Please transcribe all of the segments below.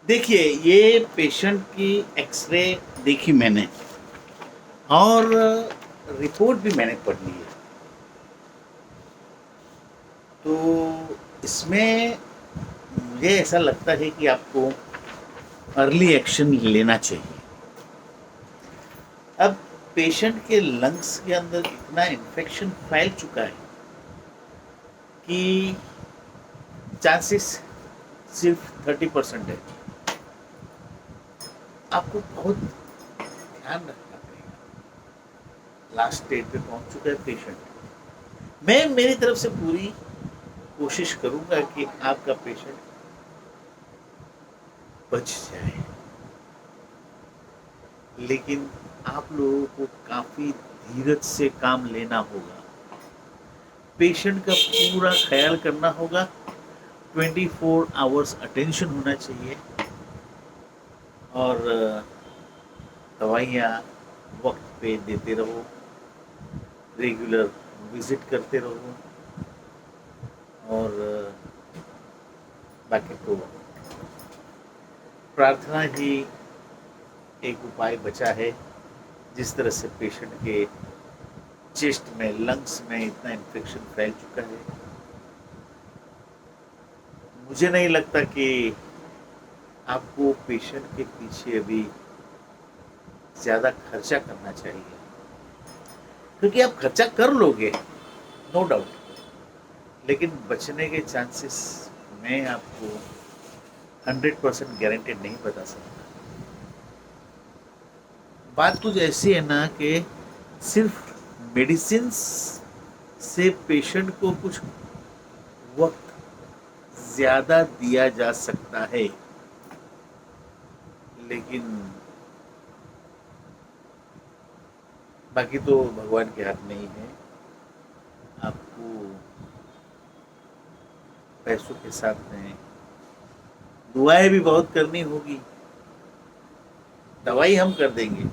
देखिए, ये पेशेंट की एक्स-रे देखी मैंने और रिपोर्ट भी मैंने पढ़ ली है। तो इसमें मुझे ऐसा लगता है कि आपको अर्ली एक्शन लेना चाहिए। अब पेशेंट के लंग्स के अंदर इतना इन्फेक्शन फैल चुका है कि चांसेस सिर्फ 30% है। आपको बहुत ध्यान रखना पड़ेगा। लास्ट स्टेज पे पहुंच चुका है पेशेंट। मैं मेरी तरफ से पूरी कोशिश करूंगा कि आपका पेशेंट बच जाए, लेकिन आप लोगों को काफी धीरज से काम लेना होगा। पेशेंट का पूरा ख्याल करना होगा। 24 आवर्स अटेंशन होना चाहिए और दवाइयाँ वक्त पे देते रहो, रेगुलर विजिट करते रहो और बाकी तो प्रार्थना ही एक उपाय बचा है। जिस तरह से पेशेंट के चेस्ट में, लंग्स में इतना इन्फेक्शन फैल चुका है, मुझे नहीं लगता कि आपको पेशेंट के पीछे अभी ज़्यादा खर्चा करना चाहिए, क्योंकि आप खर्चा कर लोगे, नो डाउट, लेकिन बचने के चांसेस मैं आपको 100% गारंटेड नहीं बता सकता। बात कुछ ऐसी है ना कि सिर्फ मेडिसिन से पेशेंट को कुछ वक्त ज्यादा दिया जा सकता है, लेकिन बाकी तो भगवान के हाथ में ही है। आपको पैसों के साथ में दुआएं भी बहुत करनी होगी। दवाई हम कर देंगे,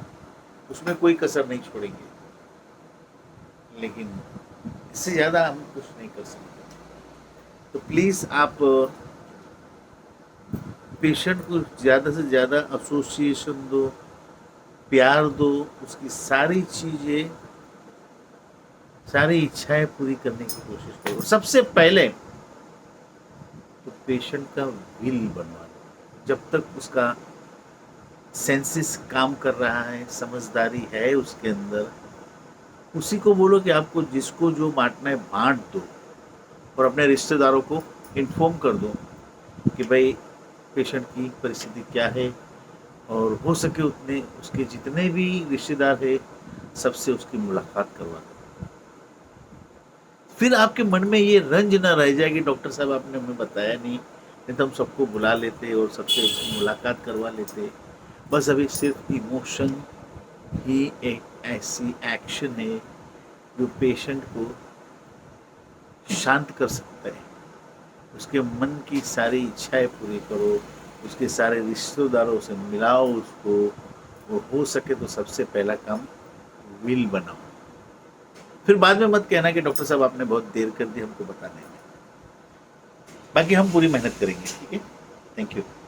उसमें कोई कसर नहीं छोड़ेंगे, लेकिन इससे ज़्यादा हम कुछ नहीं कर सकते। तो प्लीज़ आप पेशेंट को ज़्यादा से ज़्यादा एसोसिएशन दो, प्यार दो, उसकी सारी चीज़ें, सारी इच्छाएं पूरी करने की कोशिश करो। सबसे पहले तो पेशेंट का विल बनवा लो। जब तक उसका सेंसिस काम कर रहा है, समझदारी है उसके अंदर, उसी को बोलो कि आपको जिसको जो बांटना है बांट दो और अपने रिश्तेदारों को इन्फॉर्म कर दो कि भाई पेशेंट की परिस्थिति क्या है, और हो सके उतने उसके जितने भी रिश्तेदार है सबसे उसकी मुलाकात करवा दो। फिर आपके मन में ये रंज ना रह जाए कि डॉक्टर साहब आपने हमें बताया नहीं तो हम सबको बुला लेते और सबसे मुलाकात करवा लेते। बस अभी सिर्फ इमोशन ही एक ऐसी एक्शन है जो पेशेंट को शांत कर सकता है। उसके मन की सारी इच्छाएं पूरी करो, उसके सारे रिश्तेदारों से मिलाओ उसको, और हो सके तो सबसे पहला काम विल बनाओ। फिर बाद में मत कहना कि डॉक्टर साहब आपने बहुत देर कर दी हमको बताने में। बाकी हम पूरी मेहनत करेंगे, ठीक है। Thank you.